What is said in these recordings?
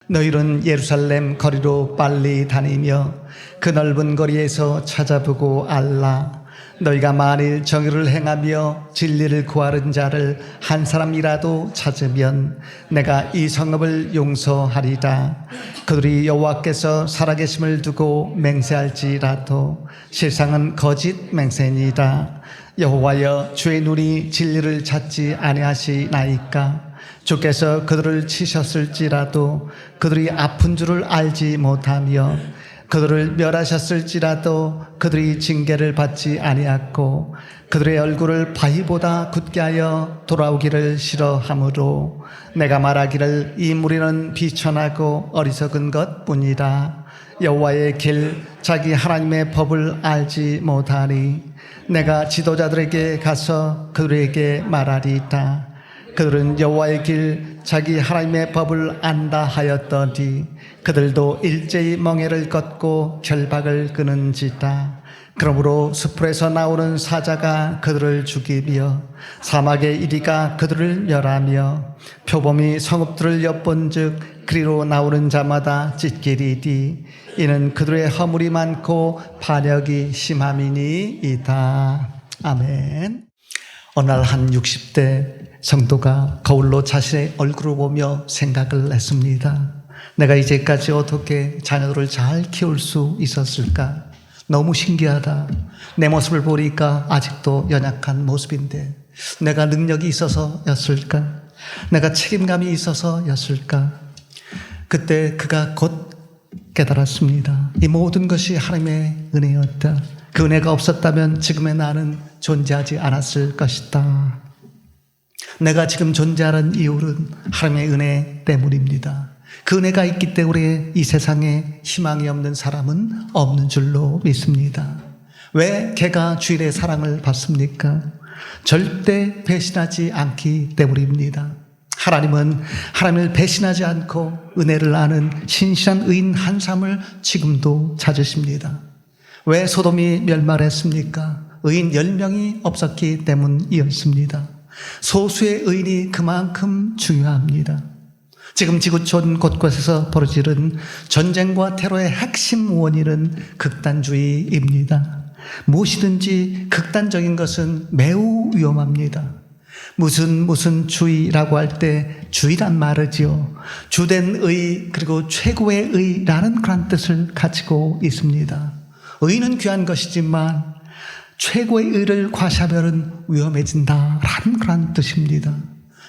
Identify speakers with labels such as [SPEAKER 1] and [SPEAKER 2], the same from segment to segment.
[SPEAKER 1] 너희는 예루살렘 거리로 빨리 다니며 그 넓은 거리에서 찾아보고 알라. 너희가 만일 정의를 행하며 진리를 구하는 자를 한 사람이라도 찾으면 내가 이 성읍을 용서하리라. 그들이 여호와께서 살아계심을 두고 맹세할지라도 세상은 거짓 맹세니라. 여호와여, 주의 눈이 진리를 찾지 아니하시나이까? 주께서 그들을 치셨을지라도 그들이 아픈 줄을 알지 못하며 그들을 멸하셨을지라도 그들이 징계를 받지 아니하고 그들의 얼굴을 바위보다 굳게 하여 돌아오기를 싫어하므로 내가 말하기를 이 무리는 비천하고 어리석은 것뿐이라. 여호와의 길 자기 하나님의 법을 알지 못하니 내가 지도자들에게 가서 그들에게 말하리이다. 그들은 여호와의 길 자기 하나님의 법을 안다 하였더니 그들도 일제히 멍에를 걷고 결박을 끄는지다. 그러므로 숲에서 나오는 사자가 그들을 죽이며 사막의 이리가 그들을 멸하며 표범이 성읍들을 엿본즉 그리로 나오는 자마다 찢기리니 이는 그들의 허물이 많고 반역이 심함이니이다. 아멘. 어느 날 한 60대 성도가 거울로 자신의 얼굴을 보며 생각을 했습니다. 내가 이제까지 어떻게 자녀들을 잘 키울 수 있었을까? 너무 신기하다. 내 모습을 보니까 아직도 연약한 모습인데 내가 능력이 있어서였을까? 내가 책임감이 있어서였을까? 그때 그가 곧 깨달았습니다. 이 모든 것이 하나님의 은혜였다. 그 은혜가 없었다면 지금의 나는 존재하지 않았을 것이다. 내가 지금 존재하는 이유는 하나님의 은혜 때문입니다. 그 은혜가 있기 때문에 이 세상에 희망이 없는 사람은 없는 줄로 믿습니다. 왜 걔가 주일의 사랑을 받습니까? 절대 배신하지 않기 때문입니다. 하나님은 하나님을 배신하지 않고 은혜를 아는 신실한 의인 한 사람을 지금도 찾으십니다. 왜 소돔이 멸망했습니까? 의인 10명이 없었기 때문이었습니다. 소수의 의인이 그만큼 중요합니다. 지금 지구촌 곳곳에서 벌어지는 전쟁과 테러의 핵심 원인은 극단주의입니다. 무엇이든지 극단적인 것은 매우 위험합니다. 무슨 주의라고 할 때 주의란 말이지요. 주된 의 그리고 최고의 의라는 그런 뜻을 가지고 있습니다. 의는 귀한 것이지만 최고의 의를 과시하면 위험해진다라는 그런 뜻입니다.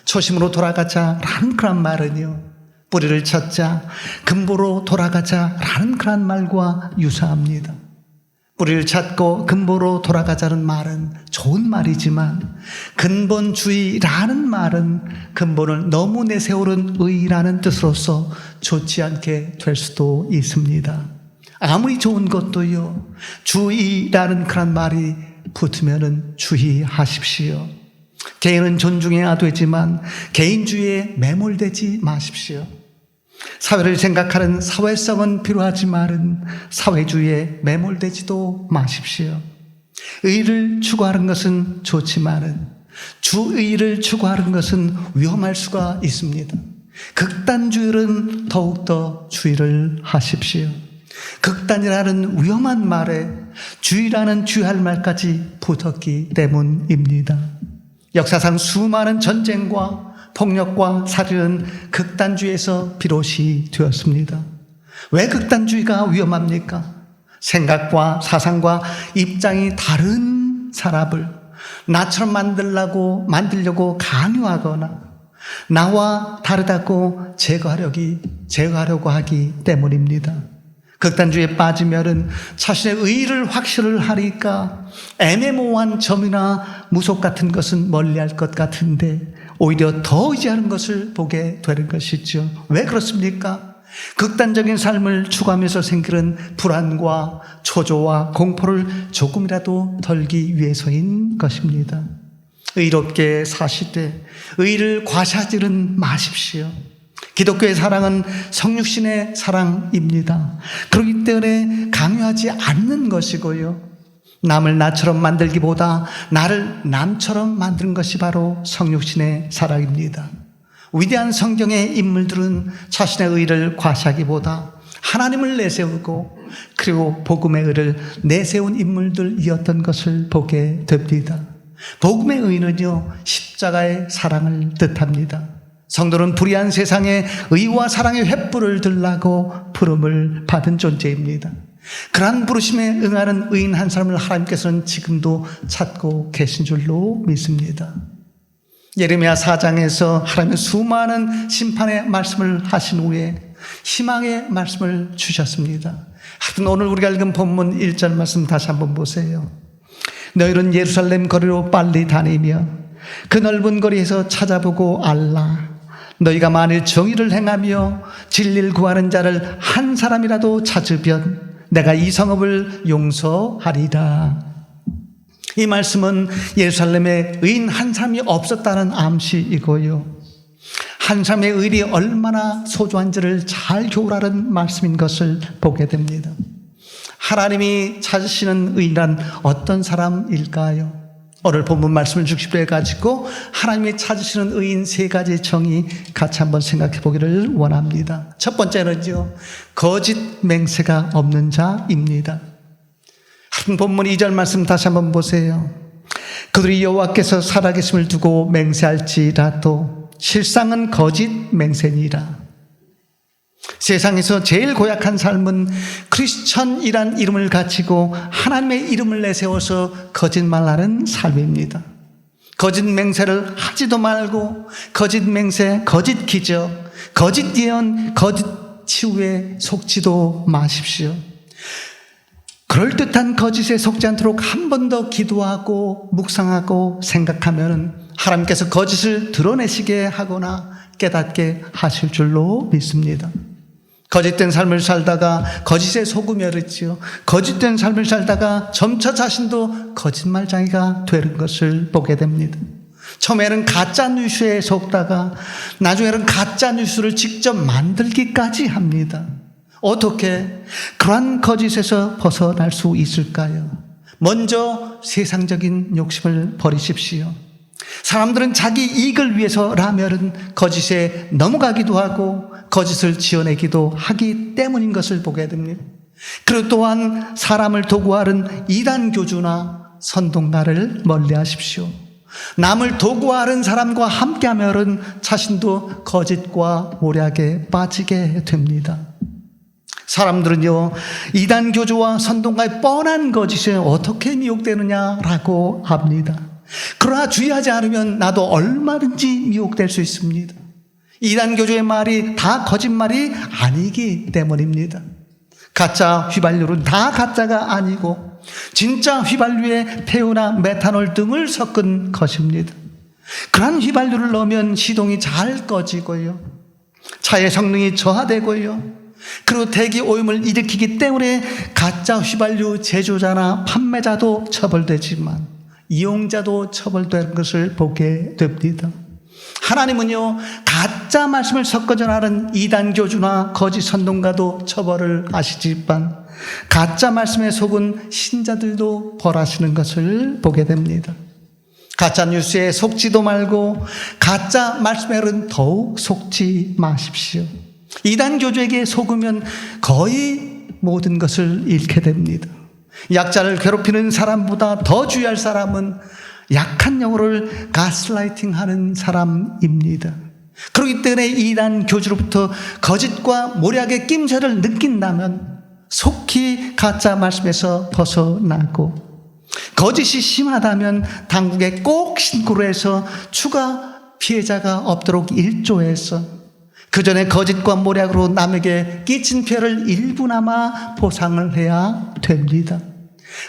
[SPEAKER 1] 초심으로 돌아가자라는 그런 말은요, 뿌리를 찾자, 근보로 돌아가자라는 그런 말과 유사합니다. 뿌리를 찾고 근보로 돌아가자는 말은 좋은 말이지만 근본주의라는 말은 근본을 너무 내세우는 의라는 뜻으로서 좋지 않게 될 수도 있습니다. 아무리 좋은 것도요, 주의라는 그런 말이 붙으면은 주의하십시오. 개인은 존중해야 되지만 개인주의에 매몰되지 마십시오. 사회를 생각하는 사회성은 필요하지만 사회주의에 매몰되지도 마십시오. 의를 추구하는 것은 좋지만은 주의를 추구하는 것은 위험할 수가 있습니다. 극단주의는 더욱더 주의를 하십시오. 극단이라는 위험한 말에 주의라는 주의할 말까지 붙었기 때문입니다. 역사상 수많은 전쟁과 폭력과 살인은 극단주의에서 비롯이 되었습니다. 왜 극단주의가 위험합니까? 생각과 사상과 입장이 다른 사람을 나처럼 만들려고 강요하거나 나와 다르다고 제거하려고 하기 때문입니다. 극단주의에 빠지면은 자신의 의의를 확실을 하니까 애매모호한 점이나 무속 같은 것은 멀리할 것 같은데 오히려 더 의지하는 것을 보게 되는 것이죠. 왜 그렇습니까? 극단적인 삶을 추구하면서 생기는 불안과 초조와 공포를 조금이라도 덜기 위해서인 것입니다. 의롭게 사시되 의를 과시하지는 마십시오. 기독교의 사랑은 성육신의 사랑입니다. 그렇기 때문에 강요하지 않는 것이고요, 남을 나처럼 만들기보다 나를 남처럼 만드는 것이 바로 성육신의 사랑입니다. 위대한 성경의 인물들은 자신의 의를 과시하기보다 하나님을 내세우고 그리고 복음의 의를 내세운 인물들이었던 것을 보게 됩니다. 복음의 의는요, 십자가의 사랑을 뜻합니다. 성도는 불의한 세상에 의와 사랑의 횃불을 들라고 부름을 받은 존재입니다. 그러한 부르심에 응하는 의인 한 사람을 하나님께서는 지금도 찾고 계신 줄로 믿습니다. 예레미야 4장에서 하나님의 수많은 심판의 말씀을 하신 후에 희망의 말씀을 주셨습니다. 하여튼 오늘 우리가 읽은 본문 1절 말씀 다시 한번 보세요. 너희는 예루살렘 거리로 빨리 다니며 그 넓은 거리에서 찾아보고 알라. 너희가 만일 정의를 행하며 진리를 구하는 자를 한 사람이라도 찾으면 내가 이 성읍을 용서하리라. 이 말씀은 예루살렘에 의인 한 사람이 없었다는 암시이고요, 한 사람의 의리 얼마나 소중한지를 잘 교훈하는 말씀인 것을 보게 됩니다. 하나님이 찾으시는 의인은 어떤 사람일까요? 오늘 본문 말씀을 중심으로 해가지고 하나님이 찾으시는 의인 세 가지 정의 같이 한번 생각해 보기를 원합니다. 첫 번째는요, 거짓 맹세가 없는 자입니다. 본문 2절 말씀 다시 한번 보세요. 그들이 여호와께서 살아계심을 두고 맹세할지라도 실상은 거짓 맹세니라. 세상에서 제일 고약한 삶은 크리스천이란 이름을 가지고 하나님의 이름을 내세워서 거짓말하는 삶입니다. 거짓 맹세를 하지도 말고 거짓 맹세, 거짓 기적, 거짓 예언, 거짓 치유에 속지도 마십시오. 그럴듯한 거짓에 속지 않도록 한 번 더 기도하고 묵상하고 생각하면 하나님께서 거짓을 드러내시게 하거나 깨닫게 하실 줄로 믿습니다. 거짓된 삶을 살다가 거짓에 속으며르지요. 거짓된 삶을 살다가 점차 자신도 거짓말쟁이가 되는 것을 보게 됩니다. 처음에는 가짜 뉴스에 속다가 나중에는 가짜 뉴스를 직접 만들기까지 합니다. 어떻게 그러한 거짓에서 벗어날 수 있을까요? 먼저 세상적인 욕심을 버리십시오. 사람들은 자기 이익을 위해서라면 거짓에 넘어가기도 하고 거짓을 지어내기도 하기 때문인 것을 보게 됩니다. 그리고 또한 사람을 도구하는 이단 교주나 선동가를 멀리하십시오. 남을 도구하는 사람과 함께하면 자신도 거짓과 모략에 빠지게 됩니다. 사람들은요, 이단 교주와 선동가의 뻔한 거짓에 어떻게 미혹되느냐라고 합니다. 그러나 주의하지 않으면 나도 얼마든지 미혹될 수 있습니다. 이단 교주의 말이 다 거짓말이 아니기 때문입니다. 가짜 휘발유는 다 가짜가 아니고 진짜 휘발유에 폐유나 메탄올 등을 섞은 것입니다. 그런 휘발유를 넣으면 시동이 잘 꺼지고요, 차의 성능이 저하되고요, 그리고 대기 오염을 일으키기 때문에 가짜 휘발유 제조자나 판매자도 처벌되지만 이용자도 처벌되는 것을 보게 됩니다. 하나님은요, 가짜 말씀을 섞어 전하는 이단 교주나 거짓 선동가도 처벌을 하시지만 가짜 말씀에 속은 신자들도 벌하시는 것을 보게 됩니다. 가짜 뉴스에 속지도 말고 가짜 말씀에는 더욱 속지 마십시오. 이단 교주에게 속으면 거의 모든 것을 잃게 됩니다. 약자를 괴롭히는 사람보다 더 주의할 사람은 약한 영혼을 가스라이팅하는 사람입니다. 그렇기 때문에 이단 교주로부터 거짓과 모략의 낌새를 느낀다면 속히 가짜 말씀에서 벗어나고, 거짓이 심하다면 당국에 꼭 신고를 해서 추가 피해자가 없도록 일조해서 그 전에 거짓과 모략으로 남에게 끼친 피해를 일부나마 보상을 해야 됩니다.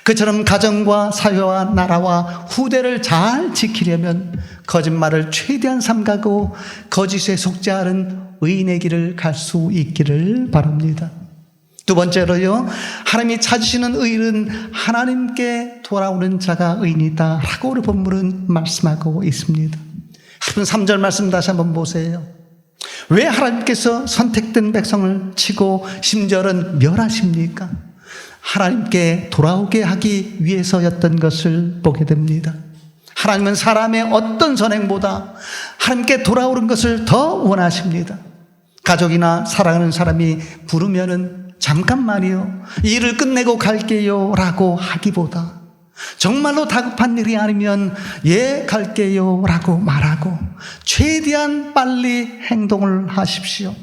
[SPEAKER 1] 그처럼 가정과 사회와 나라와 후대를 잘 지키려면 거짓말을 최대한 삼가고 거짓에 속지 않은 의인의 길을 갈 수 있기를 바랍니다. 두 번째로요, 하나님이 찾으시는 의인은 하나님께 돌아오는 자가 의인이다 라고 우리 본문은 말씀하고 있습니다. 3절 말씀 다시 한번 보세요. 왜 하나님께서 선택된 백성을 치고 심지어는 멸하십니까? 하나님께 돌아오게 하기 위해서였던 것을 보게 됩니다. 하나님은 사람의 어떤 선행보다 하나님께 돌아오는 것을 더 원하십니다. 가족이나 사랑하는 사람이 부르면은 잠깐만요, 일을 끝내고 갈게요 라고 하기보다, 정말로 다급한 일이 아니면 예 갈게요 라고 말하고 최대한 빨리 행동을 하십시오.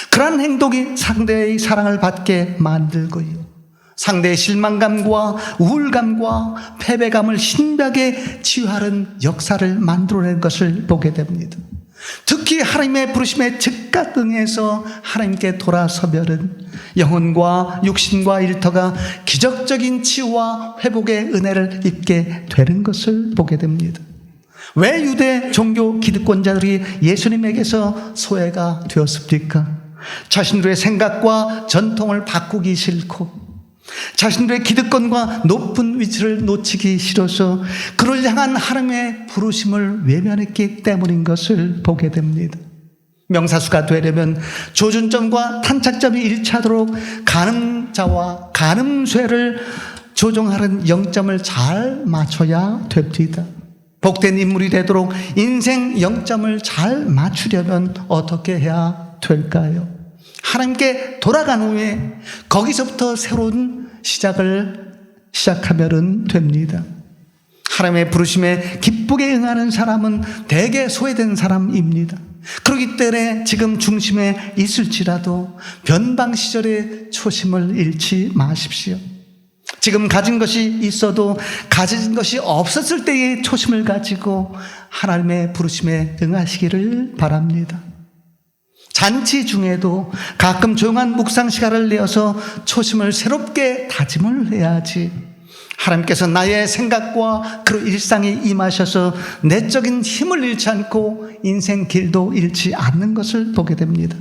[SPEAKER 1] 그러한 행동이 상대의 사랑을 받게 만들고요, 상대의 실망감과 우울감과 패배감을 신비하게 치유하는 역사를 만들어낸 것을 보게 됩니다. 특히 하나님의 부르심에 즉각 응해서 하나님께 돌아서면은 영혼과 육신과 일터가 기적적인 치유와 회복의 은혜를 입게 되는 것을 보게 됩니다. 왜 유대 종교 기득권자들이 예수님에게서 소외가 되었습니까? 자신들의 생각과 전통을 바꾸기 싫고 자신들의 기득권과 높은 위치를 놓치기 싫어서 그를 향한 하나님의 부르심을 외면했기 때문인 것을 보게 됩니다. 명사수가 되려면 조준점과 탄착점이 일치하도록 가늠자와 가늠쇠를 조종하는 0점을 잘 맞춰야 됩니다. 복된 인물이 되도록 인생 0점을 잘 맞추려면 어떻게 해야 될까요? 하나님께 돌아간 후에 거기서부터 새로운 시작을 시작하면 됩니다. 하나님의 부르심에 기쁘게 응하는 사람은 대개 소외된 사람입니다. 그렇기 때문에 지금 중심에 있을지라도 변방 시절의 초심을 잃지 마십시오. 지금 가진 것이 있어도 가진 것이 없었을 때의 초심을 가지고 하나님의 부르심에 응하시기를 바랍니다. 잔치 중에도 가끔 조용한 묵상 시간을 내어서 초심을 새롭게 다짐을 해야지, 하나님께서 나의 생각과 그 일상에 임하셔서 내적인 힘을 잃지 않고 인생 길도 잃지 않는 것을 보게 됩니다.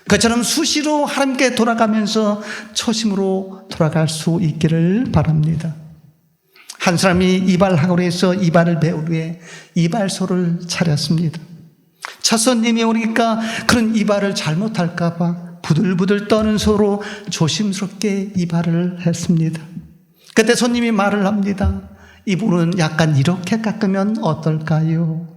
[SPEAKER 1] 그처럼 수시로 하나님께 돌아가면서 초심으로 돌아갈 수 있기를 바랍니다. 한 사람이 이발학원에서 이발을 배울 후에 이발소를 차렸습니다. 첫 손님이 오니까 그런 이발을 잘못할까 봐 부들부들 떠는 소로 조심스럽게 이발을 했습니다. 그때 손님이 말을 합니다. 이분은 약간 이렇게 깎으면 어떨까요?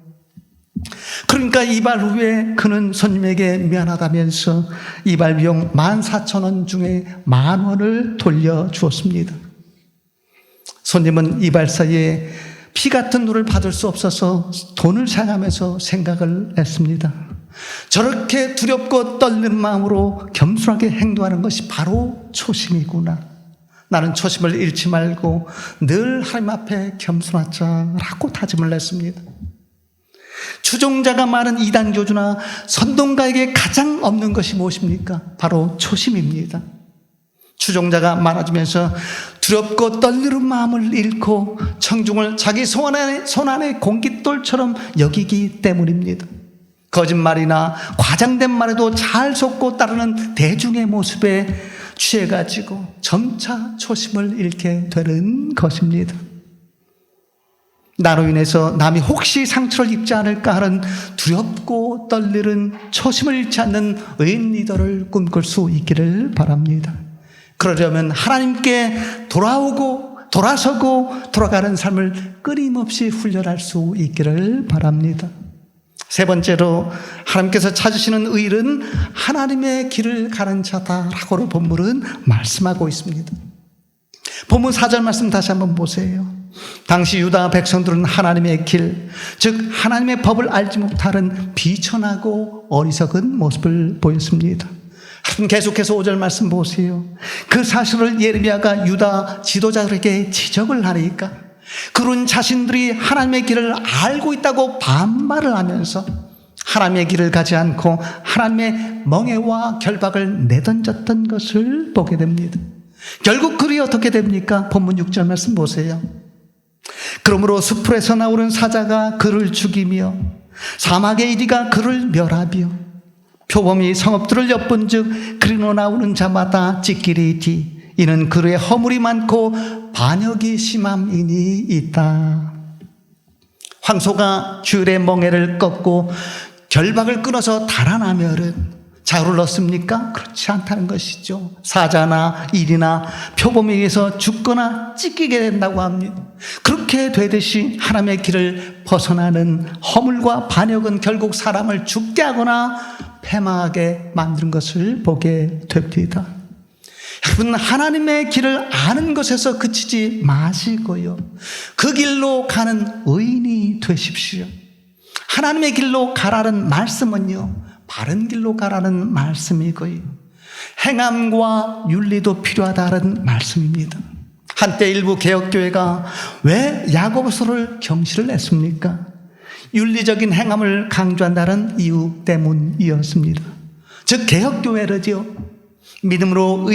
[SPEAKER 1] 그러니까 이발 후에 그는 손님에게 미안하다면서 이발 비용 14,000원 중에 10,000원을 돌려주었습니다. 손님은 이발사에 피 같은 눈을 받을 수 없어서 돈을 생각하면서 생각을 했습니다. 저렇게 두렵고 떨리는 마음으로 겸손하게 행동하는 것이 바로 초심이구나. 나는 초심을 잃지 말고 늘 하나님 앞에 겸손하자라고 다짐을 했습니다. 추종자가 많은 이단 교주나 선동가에게 가장 없는 것이 무엇입니까? 바로 초심입니다. 추종자가 많아지면서 두렵고 떨리는 마음을 잃고 청중을 자기 손 안의 공깃돌처럼 여기기 때문입니다. 거짓말이나 과장된 말에도 잘 속고 따르는 대중의 모습에 취해가지고 점차 초심을 잃게 되는 것입니다. 나로 인해서 남이 혹시 상처를 입지 않을까 하는 두렵고 떨리는 초심을 잃지 않는 의인 리더를 꿈꿀 수 있기를 바랍니다. 그러려면 하나님께 돌아서고 돌아가는 삶을 끊임없이 훈련할 수 있기를 바랍니다. 세 번째로, 하나님께서 찾으시는 의인은 하나님의 길을 가는 자다라고 본문은 말씀하고 있습니다. 본문 4절 말씀 다시 한번 보세요. 당시 유다 백성들은 하나님의 길, 즉 하나님의 법을 알지 못하는 비천하고 어리석은 모습을 보였습니다. 계속해서 5절 말씀 보세요. 그 사실을 예레미야가 유다 지도자들에게 지적을 하니까 그런 자신들이 하나님의 길을 알고 있다고 반발을 하면서 하나님의 길을 가지 않고 하나님의 멍에와 결박을 내던졌던 것을 보게 됩니다. 결국 글이 어떻게 됩니까? 본문 6절 말씀 보세요. 그러므로 수풀에서 나오는 사자가 그를 죽이며 사막의 이리가 그를 멸하며 표범이 성읍들을 엿본즉 그리로 나오는 자마다 찢기리이지. 이는 그의 허물이 많고 반역이 심함이니 있다. 황소가 귤의 멍에를 꺾고 결박을 끊어서 달아나면은 자루를 넣습니까? 그렇지 않다는 것이죠. 사자나 일이나 표범에 의해서 죽거나 찢기게 된다고 합니다. 그렇게 되듯이 하나님의 길을 벗어나는 허물과 반역은 결국 사람을 죽게 하거나 패망하게 만드는 것을 보게 됩니다. 여러분, 하나님의 길을 아는 것에서 그치지 마시고요, 그 길로 가는 의인이 되십시오. 하나님의 길로 가라는 말씀은요, 바른 길로 가라는 말씀이고요, 행함과 윤리도 필요하다는 말씀입니다. 한때 일부 개혁교회가 왜 야고보서를 경시를 했습니까? 윤리적인 행함을 강조한다는 이유 때문이었습니다. 즉, 개혁교회를요, 믿음으로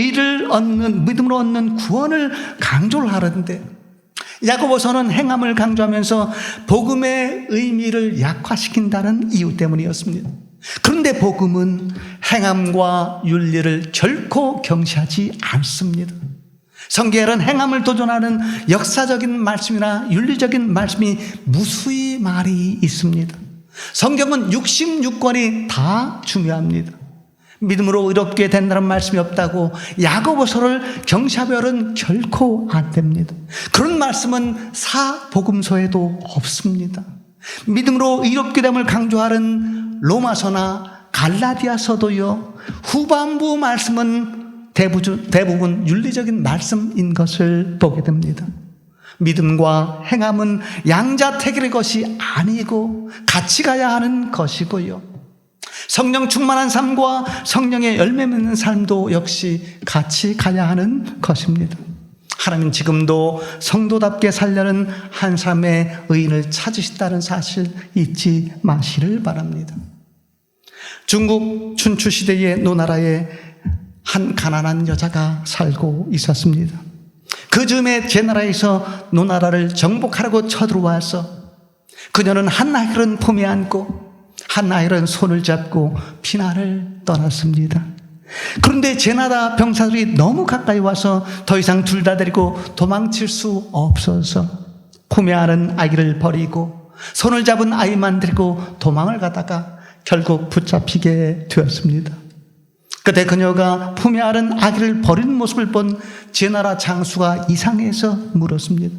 [SPEAKER 1] 얻는 구원을 강조를 하는데, 야고보서는 행함을 강조하면서 복음의 의미를 약화시킨다는 이유 때문이었습니다. 그런데 복음은 행함과 윤리를 결코 경시하지 않습니다. 성경에는 행함을 도전하는 역사적인 말씀이나 윤리적인 말씀이 무수히 많이 있습니다. 성경은 66권이 다 중요합니다. 믿음으로 의롭게 된다는 말씀이 없다고 야고보서를 경시하면은 결코 안 됩니다. 그런 말씀은 사복음서에도 없습니다. 믿음으로 의롭게 됨을 강조하는 로마서나 갈라디아서도요, 후반부 말씀은 대부분 윤리적인 말씀인 것을 보게 됩니다. 믿음과 행함은 양자택일의 것이 아니고 같이 가야 하는 것이고요, 성령 충만한 삶과 성령의 열매 맺는 삶도 역시 같이 가야 하는 것입니다. 하나님은 지금도 성도답게 살려는 한 사람의 의인을 찾으신다는 사실 잊지 마시를 바랍니다. 중국 춘추 시대의 노나라에 한 가난한 여자가 살고 있었습니다. 그 즈음에 제 나라에서 노나라를 정복하려고 쳐들어와서 그녀는 한 아이를 품에 안고 한 아이는 손을 잡고 피난을 떠났습니다. 그런데 제 나라 병사들이 너무 가까이 와서 더 이상 둘 다 데리고 도망칠 수 없어서 품에 안은 아기를 버리고 손을 잡은 아이만 데리고 도망을 가다가 결국 붙잡히게 되었습니다. 그때 그녀가 품에 안은 아기를 버리는 모습을 본 제 나라 장수가 이상해서 물었습니다.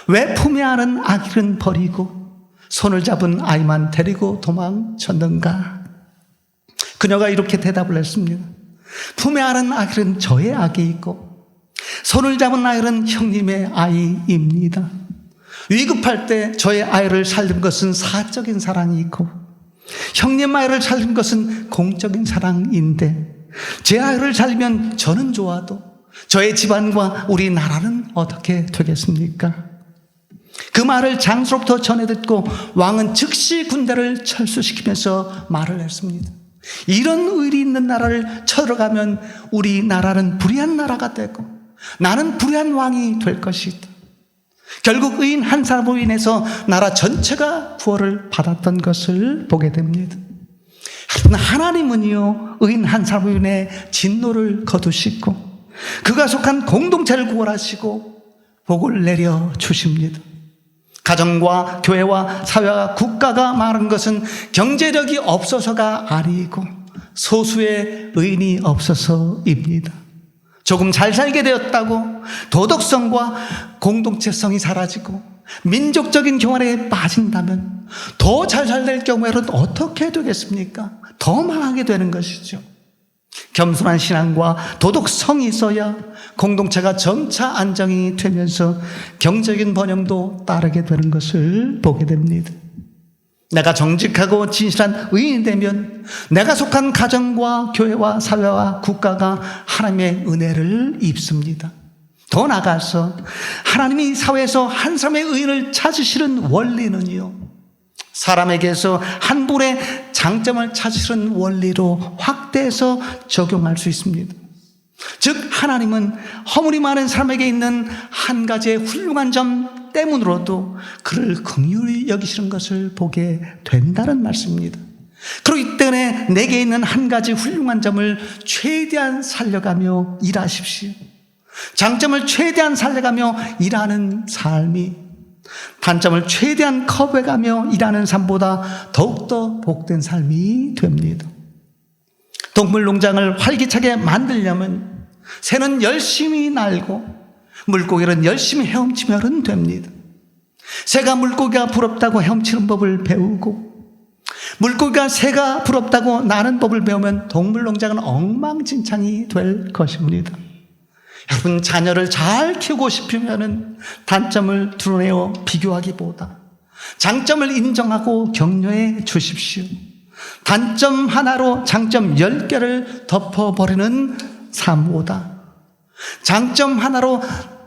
[SPEAKER 1] 왜 품에 안은 아기를 버리고 손을 잡은 아이만 데리고 도망쳤는가? 그녀가 이렇게 대답을 했습니다. 품에 안은 아기는 저의 아기이고 손을 잡은 아이는 형님의 아이입니다. 위급할 때 저의 아이를 살린 것은 사적인 사랑이고 형님 아이를 살린 것은 공적인 사랑인데, 제 아이를 살리면 저는 좋아도 저의 집안과 우리 나라는 어떻게 되겠습니까? 그 말을 장수로부터 전해 듣고 왕은 즉시 군대를 철수시키면서 말을 했습니다. 이런 의리 있는 나라를 쳐들어가면 우리 나라는 불의한 나라가 되고 나는 불의한 왕이 될 것이다. 결국 의인 한 사람으로 인해서 나라 전체가 구원을 받았던 것을 보게 됩니다. 하나님은요, 의인 한 사람으로 인해 진노를 거두시고 그가 속한 공동체를 구원하시고 복을 내려 주십니다. 가정과 교회와 사회와 국가가 말한 것은 경제력이 없어서가 아니고 소수의 의인이 없어서입니다. 조금 잘 살게 되었다고 도덕성과 공동체성이 사라지고 민족적인 교만에 빠진다면 더 잘 살될 경우에는 어떻게 되겠습니까? 더 망하게 되는 것이죠. 겸손한 신앙과 도덕성이 있어야 공동체가 점차 안정이 되면서 경제적인 번영도 따르게 되는 것을 보게 됩니다. 내가 정직하고 진실한 의인이 되면 내가 속한 가정과 교회와 사회와 국가가 하나님의 은혜를 입습니다. 더 나아가서 하나님이 사회에서 한 사람의 의인을 찾으시는 원리는요, 사람에게서 한 분의 장점을 찾으시는 원리로 확대해서 적용할 수 있습니다. 즉, 하나님은 허물이 많은 사람에게 있는 한 가지의 훌륭한 점 때문으로도 그를 긍휼히 여기시는 것을 보게 된다는 말씀입니다. 그렇기 때문에 내게 있는 한 가지 훌륭한 점을 최대한 살려가며 일하십시오. 장점을 최대한 살려가며 일하는 삶이 단점을 최대한 커버해가며 일하는 삶보다 더욱더 복된 삶이 됩니다. 동물 농장을 활기차게 만들려면 새는 열심히 날고 물고기는 열심히 헤엄치면 됩니다. 새가 물고기가 부럽다고 헤엄치는 법을 배우고 물고기가 새가 부럽다고 나는 법을 배우면 동물 농장은 엉망진창이 될 것입니다. 여러분, 자녀를 잘 키우고 싶으면 단점을 드러내어 비교하기보다 장점을 인정하고 격려해 주십시오. 단점 하나로 장점 10개를 덮어버리는 삶보다 장점 하나로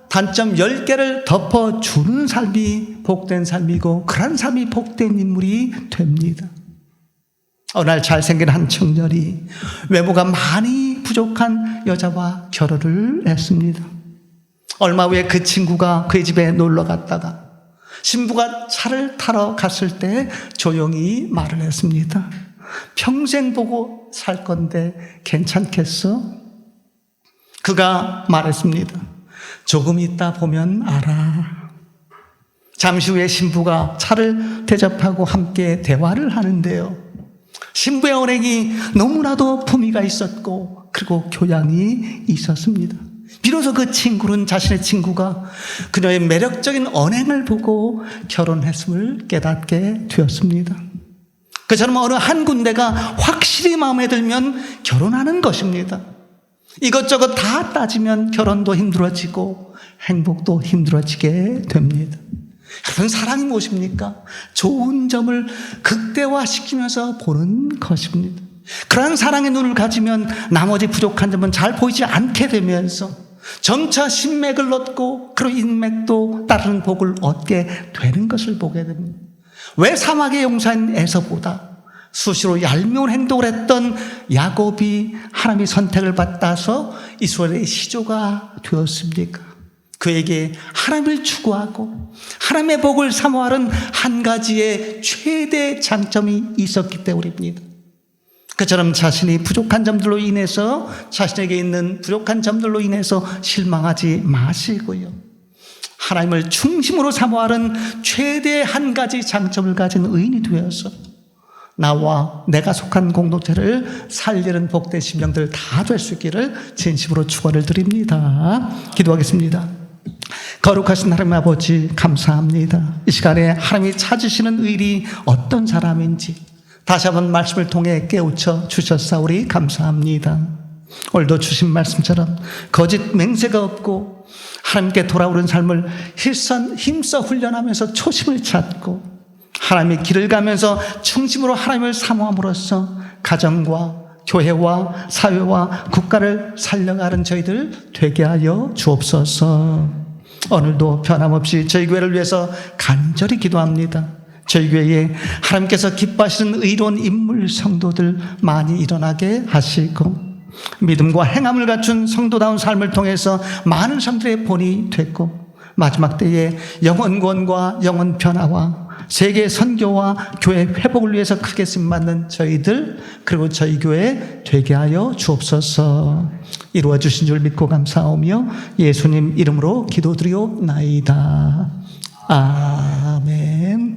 [SPEAKER 1] 단점 10개를 덮어주는 삶이 복된 삶이고 그런 삶이 복된 인물이 됩니다. 어느 날 잘생긴 한 청년이 외모가 많이 부족한 여자와 결혼을 했습니다. 얼마 후에 그 친구가 그의 집에 놀러 갔다가 신부가 차를 타러 갔을 때 조용히 말을 했습니다. 평생 보고 살 건데 괜찮겠어? 그가 말했습니다. 조금 있다 보면 알아. 잠시 후에 신부가 차를 대접하고 함께 대화를 하는데요. 신부의 언행이 너무나도 품위가 있었고 그리고 교양이 있었습니다. 비로소 그 친구는 자신의 친구가 그녀의 매력적인 언행을 보고 결혼했음을 깨닫게 되었습니다. 그처럼 어느 한 군데가 확실히 마음에 들면 결혼하는 것입니다. 이것저것 다 따지면 결혼도 힘들어지고 행복도 힘들어지게 됩니다. 여러분, 사랑이 무엇입니까? 좋은 점을 극대화시키면서 보는 것입니다. 그러한 사랑의 눈을 가지면 나머지 부족한 점은 잘 보이지 않게 되면서 점차 신맥을 얻고 그리고 인맥도 따르는 복을 얻게 되는 것을 보게 됩니다. 왜 사막의 용사인 에서보다 수시로 얄미운 행동을 했던 야곱이 하나님의 선택을 받아서 이스라엘의 시조가 되었습니까? 그에게 하나님을 추구하고 하나님의 복을 사모하는 한 가지의 최대 장점이 있었기 때문입니다. 그처럼 자신이 부족한 점들로 인해서 자신에게 있는 부족한 점들로 인해서 실망하지 마시고요. 하나님을 중심으로 사모하는 최대 한 가지 장점을 가진 의인이 되어서 나와 내가 속한 공동체를 살리는 복된 심령들 다 될 수 있기를 진심으로 축원을 드립니다. 기도하겠습니다. 거룩하신 하나님 아버지, 감사합니다. 이 시간에 하나님이 찾으시는 의인이 어떤 사람인지 다시 한번 말씀을 통해 깨우쳐 주셨사오니 감사합니다. 오늘도 주신 말씀처럼 거짓 맹세가 없고 하나님께 돌아오는 삶을 힘써 훈련하면서 초심을 찾고 하나님의 길을 가면서 중심으로 하나님을 사모함으로써 가정과 교회와 사회와 국가를 살려가는 저희들 되게 하여 주옵소서. 오늘도 변함없이 저희 교회를 위해서 간절히 기도합니다. 저희 교회에 하나님께서 기뻐하시는 의로운 인물 성도들 많이 일어나게 하시고 믿음과 행함을 갖춘 성도다운 삶을 통해서 많은 사람들의 본이 됐고 마지막 때에 영혼 구원과 영혼 변화와 세계 선교와 교회 회복을 위해서 크게 쓰임받는 저희들 그리고 저희 교회 되게 하여 주옵소서. 이루어 주신 줄 믿고 감사하며 예수님 이름으로 기도드리옵나이다. 아멘.